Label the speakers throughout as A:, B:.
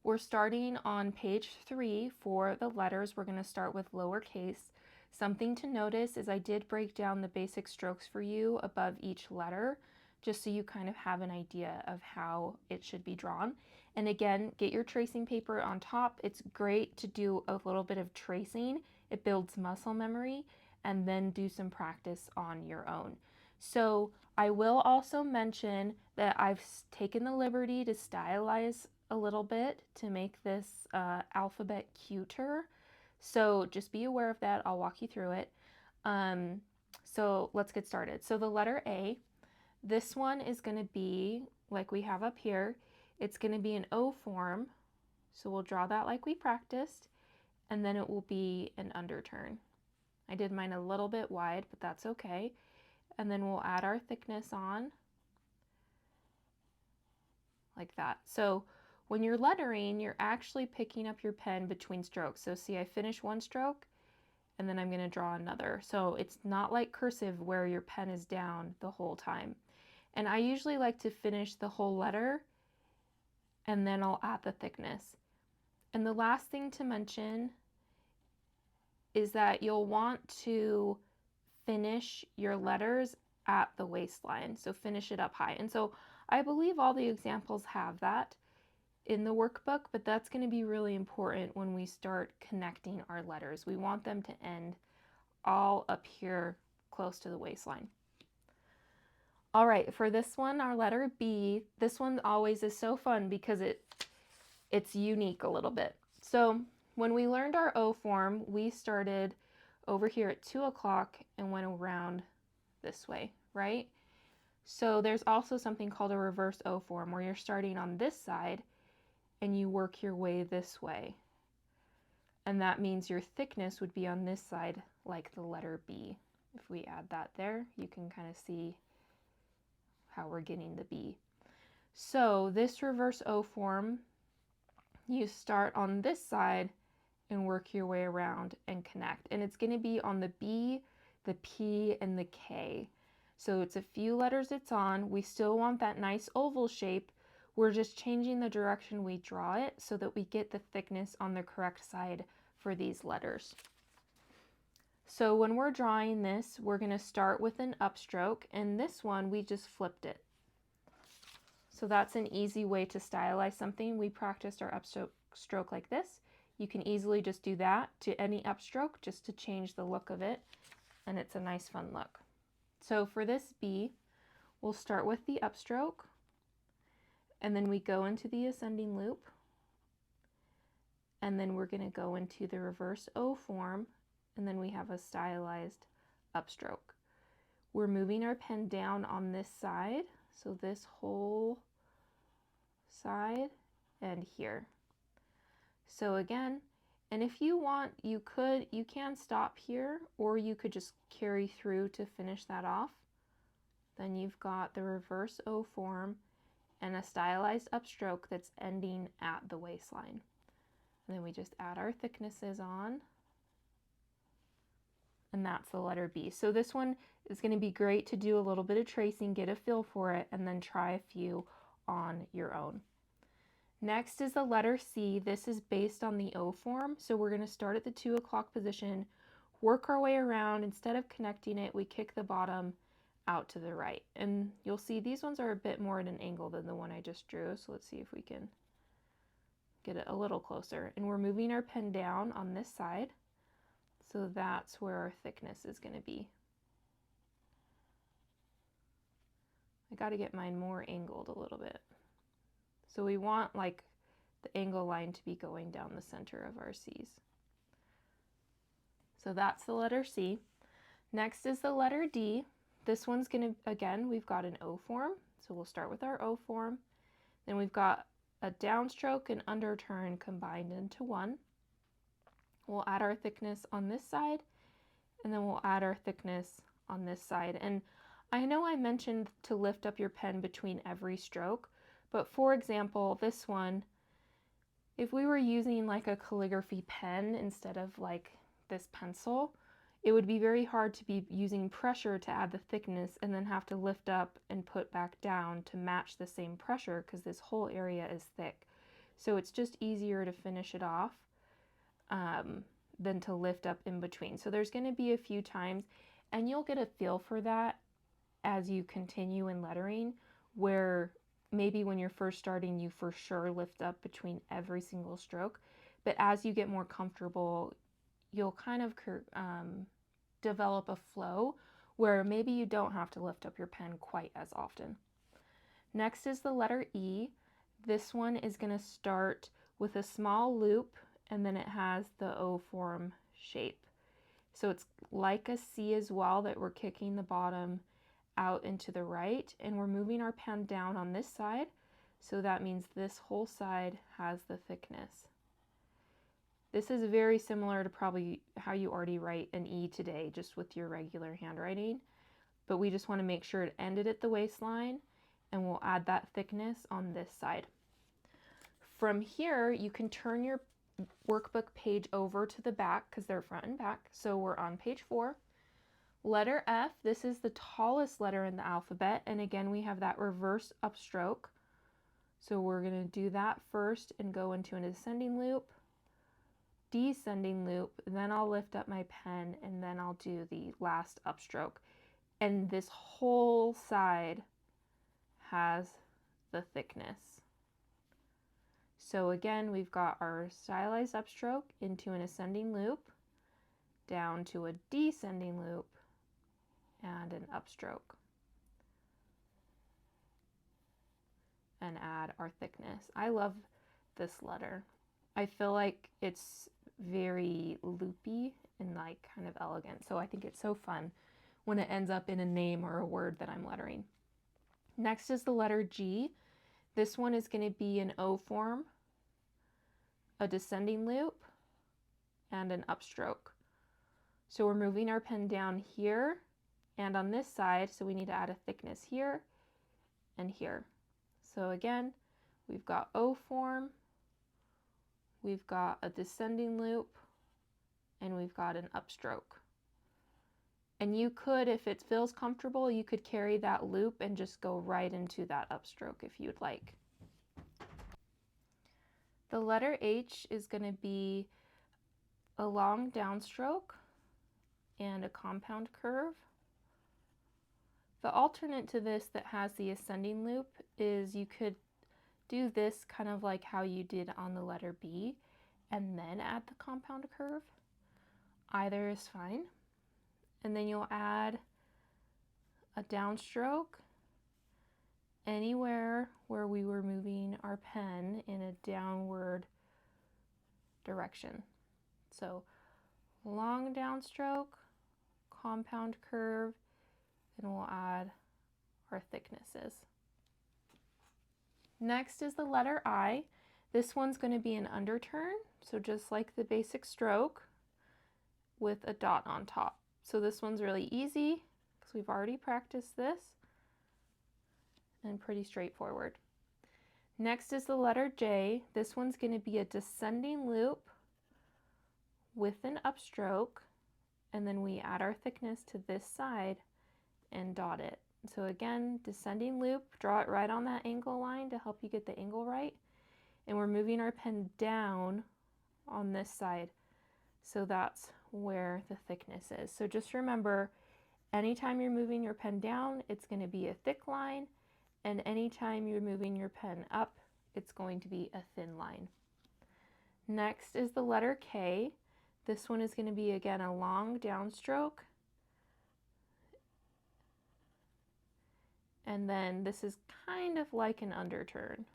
A: we're starting on page 3 for the letters. We're going to start with lowercase. Something to notice is I did break down the basic strokes for you above each letter, just so you kind of have an idea of how it should be drawn. And again, get your tracing paper on top. It's great to do a little bit of tracing. It builds muscle memory, and then do some practice on your own. So I will also mention that I've taken the liberty to stylize a little bit to make this alphabet cuter. So just be aware of that. I'll walk you through it. So let's get started. So the letter A, this one is going to be like we have up here. It's going to be an O form. So we'll draw that like we practiced, and then it will be an underturn. I did mine a little bit wide, but that's okay. And then we'll add our thickness on like that. So when you're lettering, you're actually picking up your pen between strokes. So see, I finish one stroke and then I'm going to draw another. So it's not like cursive where your pen is down the whole time. And I usually like to finish the whole letter and then I'll add the thickness. And the last thing to mention is that you'll want to finish your letters at the waistline. So finish it up high. And so I believe all the examples have that in the workbook, but that's going to be really important when we start connecting our letters. We want them to end all up here close to the waistline. All right, for this one, our letter B, this one always is so fun because it's unique a little bit. So when we learned our O form, we started over here at 2 o'clock and went around this way, right? So there's also something called a reverse O form where you're starting on this side and you work your way this way. And that means your thickness would be on this side like the letter B. If we add that there, you can kind of see how we're getting the B. So this reverse O form, you start on this side and work your way around and connect. And it's going to be on the B, the P, and the K. So it's a few letters it's on. We still want that nice oval shape. We're just changing the direction we draw it so that we get the thickness on the correct side for these letters. So when we're drawing this, we're going to start with an upstroke, and this one we just flipped it. So that's an easy way to stylize something. We practiced our upstroke like this. You can easily just do that to any upstroke just to change the look of it, and it's a nice fun look. So for this B, we'll start with the upstroke, and then we go into the ascending loop, and then we're going to go into the reverse O form, and then we have a stylized upstroke. We're moving our pen down on this side, so this whole side and here. So again, and if you want, you can stop here, or you could just carry through to finish that off. Then you've got the reverse O form and a stylized upstroke that's ending at the waistline. And then we just add our thicknesses on, and that's the letter B. So this one is going to be great to do a little bit of tracing, get a feel for it, and then try a few on your own. Next is the letter C. This is based on the O form. So we're going to start at the 2 o'clock position, work our way around. Instead of connecting it, we kick the bottom out to the right. And you'll see these ones are a bit more at an angle than the one I just drew. So let's see if we can get it a little closer. And we're moving our pen down on this side. So that's where our thickness is going to be. I got to get mine more angled a little bit. So we want like the angle line to be going down the center of our C's. So that's the letter C. Next is the letter D. This one's going to, again, we've got an O form. So we'll start with our O form. Then we've got a downstroke and underturn combined into one. We'll add our thickness on this side, and then we'll add our thickness on this side. And I know I mentioned to lift up your pen between every stroke, but for example, this one, if we were using like a calligraphy pen instead of like this pencil, it would be very hard to be using pressure to add the thickness and then have to lift up and put back down to match the same pressure because this whole area is thick. So it's just easier to finish it off than to lift up in between. So there's going to be a few times, and you'll get a feel for that as you continue in lettering, where maybe when you're first starting, you for sure lift up between every single stroke. But as you get more comfortable, you'll kind of develop a flow where maybe you don't have to lift up your pen quite as often. Next is the letter E. This one is going to start with a small loop, and then it has the O form shape. So it's like a C as well, that we're kicking the bottom out into the right, and we're moving our pen down on this side. So that means this whole side has the thickness. This is very similar to probably how you already write an E today, just with your regular handwriting. But we just want to make sure it ended at the waistline, and we'll add that thickness on this side. From here, you can turn your workbook page over to the back because they're front and back. So we're on page 4. Letter F, this is the tallest letter in the alphabet, and again we have that reverse upstroke. So we're going to do that first and go into an ascending loop, descending loop, then I'll lift up my pen, and then I'll do the last upstroke. And this whole side has the thickness. So again, we've got our stylized upstroke into an ascending loop, down to a descending loop, and an upstroke. And add our thickness. I love this letter. I feel like it's very loopy and like kind of elegant. So I think it's so fun when it ends up in a name or a word that I'm lettering. Next is the letter G. This one is going to be an O form, a descending loop, and an upstroke. So we're moving our pen down here and on this side, so we need to add a thickness here and here. So again, we've got O form, we've got a descending loop, and we've got an upstroke. And you could, if it feels comfortable, you could carry that loop and just go right into that upstroke if you'd like. The letter H is going to be a long downstroke and a compound curve. The alternate to this that has the ascending loop is you could do this kind of like how you did on the letter B and then add the compound curve. Either is fine. And then you'll add a downstroke anywhere where we were moving our pen in a downward direction. So long downstroke, compound curve, and we'll add our thicknesses. Next is the letter I. This one's going to be an underturn, so just like the basic stroke with a dot on top. So this one's really easy because we've already practiced this and pretty straightforward. Next is the letter J. This one's going to be a descending loop with an upstroke, and then we add our thickness to this side and dot it. So again, descending loop, draw it right on that angle line to help you get the angle right. And we're moving our pen down on this side. So that's where the thickness is. So just remember, anytime you're moving your pen down, it's going to be a thick line. And anytime you're moving your pen up, it's going to be a thin line. Next is the letter K. This one is going to be, again, a long downstroke. And then this is kind of like an underturn.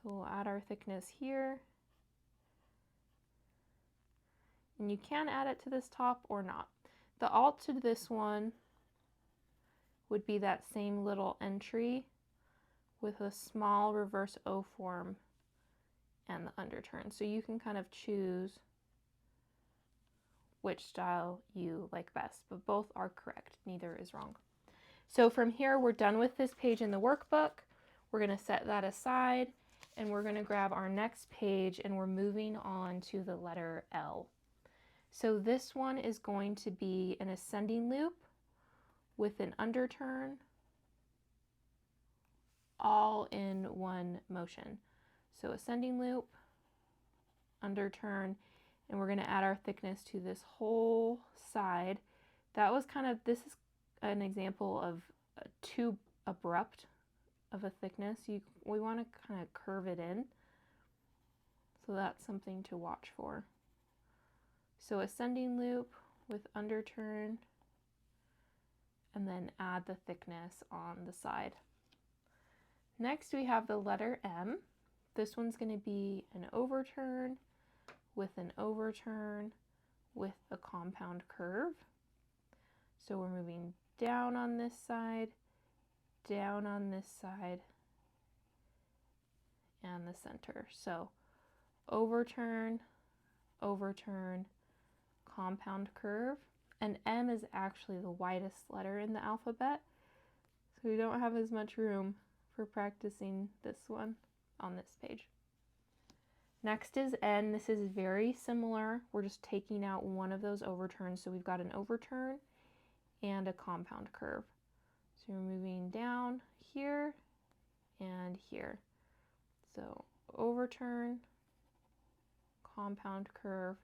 A: So we'll add our thickness here. And you can add it to this top or not. The alt to this one would be that same little entry with a small reverse O form and the underturn. So you can kind of choose which style you like best, but both are correct. Neither is wrong. So from here, we're done with this page in the workbook. We're going to set that aside, and we're going to grab our next page, and we're moving on to the letter L. So this one is going to be an ascending loop with an underturn, all in one motion. So ascending loop, underturn, and we're going to add our thickness to this whole side. That was this is an example of too abrupt of a thickness. We want to kind of curve it in. So that's something to watch for. So ascending loop with underturn, and then add the thickness on the side. Next we have the letter M. This one's going to be an overturn with an overturn with a compound curve. So we're moving down on this side, down on this side, and the center. So overturn, overturn, compound curve. And M is actually the widest letter in the alphabet, so we don't have as much room for practicing this one on this page. Next is N. This is very similar. We're just taking out one of those overturns. So we've got an overturn and a compound curve. So we're moving down here and here. So overturn, compound curve,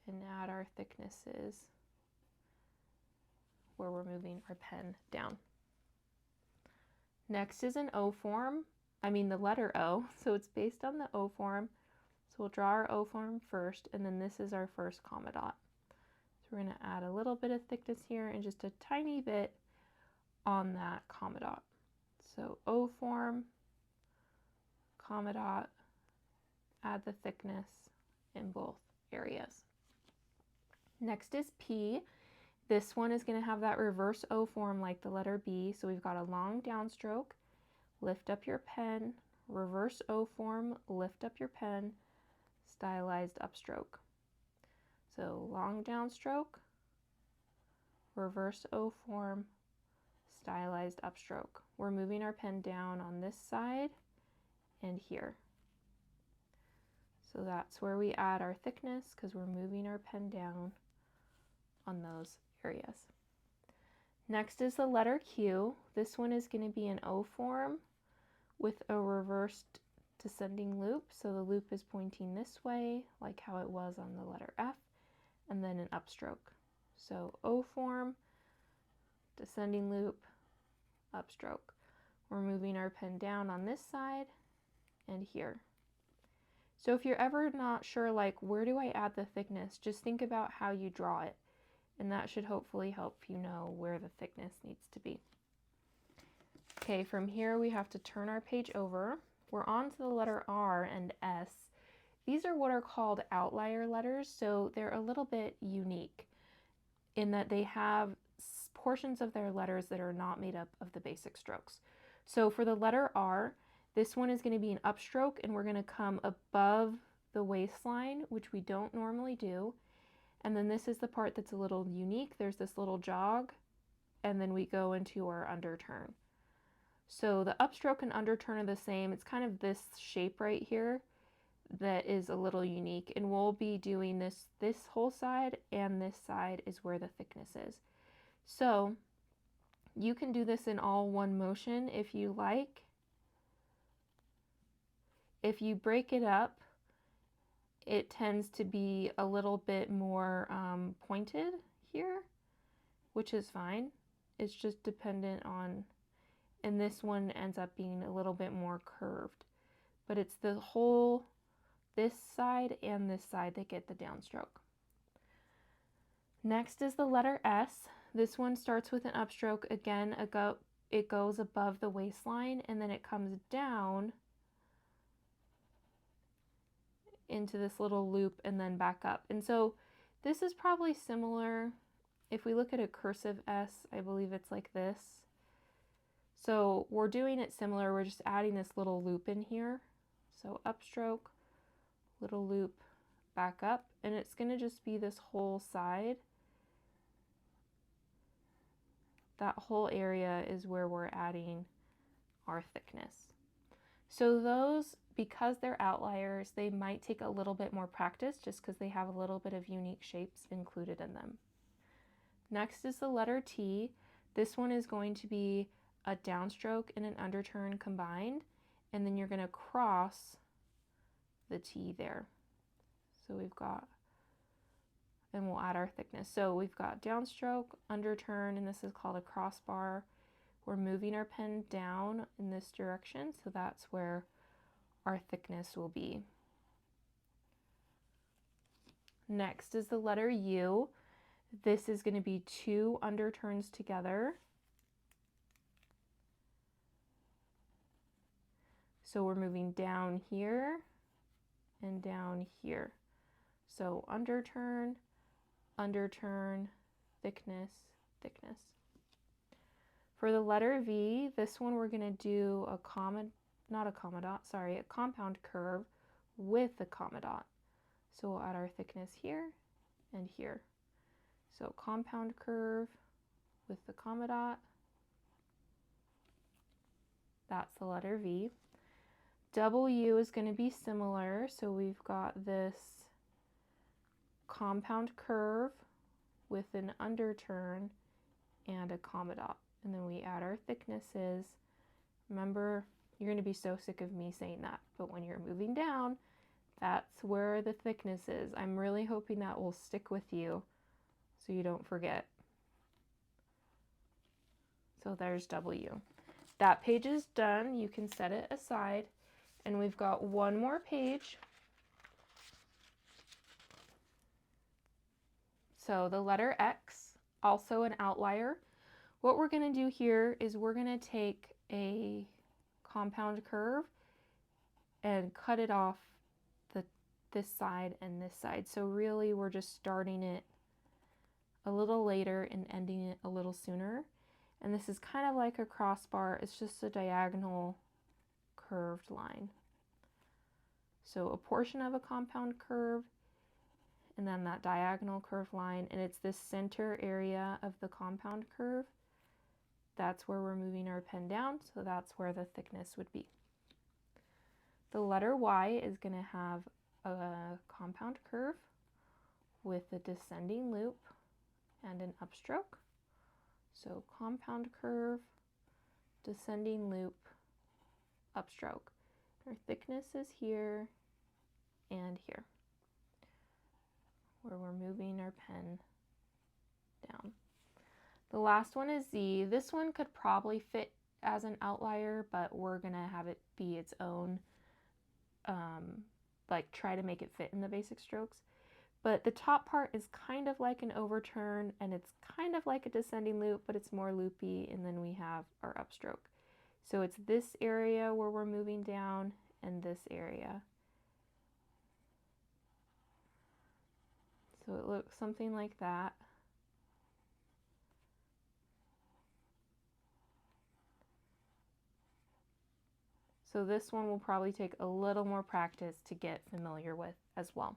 A: and add our thicknesses where we're moving our pen down. Next is an O form. The letter O, so it's based on the O form. So we'll draw our O form first, and then this is our first comma dot. So we're going to add a little bit of thickness here and just a tiny bit on that comma dot. So O form, comma dot, add the thickness in both areas. Next is P. This one is going to have that reverse O form like the letter B. So we've got a long downstroke, lift up your pen, reverse O form, lift up your pen, stylized upstroke. So long downstroke, reverse O form, stylized upstroke. We're moving our pen down on this side and here. So that's where we add our thickness because we're moving our pen down on those areas. Next is the letter Q. This one is going to be an O form with a reversed descending loop. So the loop is pointing this way, like how it was on the letter F, and then an upstroke. So O form, descending loop, upstroke. We're moving our pen down on this side and here. So if you're ever not sure, like, where do I add the thickness, just think about how you draw it. And that should hopefully help you know where the thickness needs to be. Okay, from here we have to turn our page over. We're on to the letter R and S. These are what are called outlier letters, so they're a little bit unique in that they have portions of their letters that are not made up of the basic strokes. So for the letter R, this one is going to be an upstroke, and we're going to come above the waistline, which we don't normally do. And then this is the part that's a little unique. There's this little jog, and then we go into our underturn. So the upstroke and underturn are the same. It's kind of this shape right here that is a little unique, and we'll be doing this whole side, and this side is where the thickness is. So you can do this in all one motion if you like. If you break it up, it tends to be a little bit more pointed here, which is fine. It's just dependent on, and this one ends up being a little bit more curved. But it's the whole, this side and this side that get the downstroke. Next is the letter S. This one starts with an upstroke. Again, it goes above the waistline, and then it comes down into this little loop and then back up. And so this is probably similar. If we look at a cursive S, I believe it's like this. So we're doing it similar. We're just adding this little loop in here. So upstroke, little loop, back up, and it's going to just be this whole side. That whole area is where we're adding our thickness. So those, because they're outliers, they might take a little bit more practice just because they have a little bit of unique shapes included in them. Next is the letter T. This one is going to be a downstroke and an underturn combined, and then you're going to cross the T there. So we've got, and we'll add our thickness. So we've got downstroke, underturn, and this is called a crossbar. We're moving our pen down in this direction, so that's where our thickness will be. Next is the letter U. This is going to be 2 underturns together. So we're moving down here and down here. So underturn, underturn, thickness, thickness. For the letter V, this one we're going to do a compound curve with a comma dot. So we'll add our thickness here and here. So compound curve with the comma dot. That's the letter V. W is going to be similar. So we've got this compound curve with an underturn and a comma dot. And then we add our thicknesses. Remember, you're going to be so sick of me saying that, but when you're moving down, that's where the thickness is. I'm really hoping that will stick with you so you don't forget. So there's W. That page is done. You can set it aside. And we've got one more page. So the letter X, also an outlier. What we're going to do here is we're going to take a compound curve and cut it off this side and this side. So really we're just starting it a little later and ending it a little sooner. And this is kind of like a crossbar. It's just a diagonal curved line. So a portion of a compound curve and then that diagonal curved line, and it's this center area of the compound curve. That's where we're moving our pen down, so that's where the thickness would be. The letter Y is going to have a compound curve with a descending loop and an upstroke. So compound curve, descending loop, upstroke. Our thickness is here and here, where we're moving our pen down. The last one is Z. This one could probably fit as an outlier, but we're gonna have it be its own, like try to make it fit in the basic strokes. But the top part is kind of like an overturn, and it's kind of like a descending loop, but it's more loopy, and then we have our upstroke. So it's this area where we're moving down and this area. So it looks something like that. So this one will probably take a little more practice to get familiar with as well.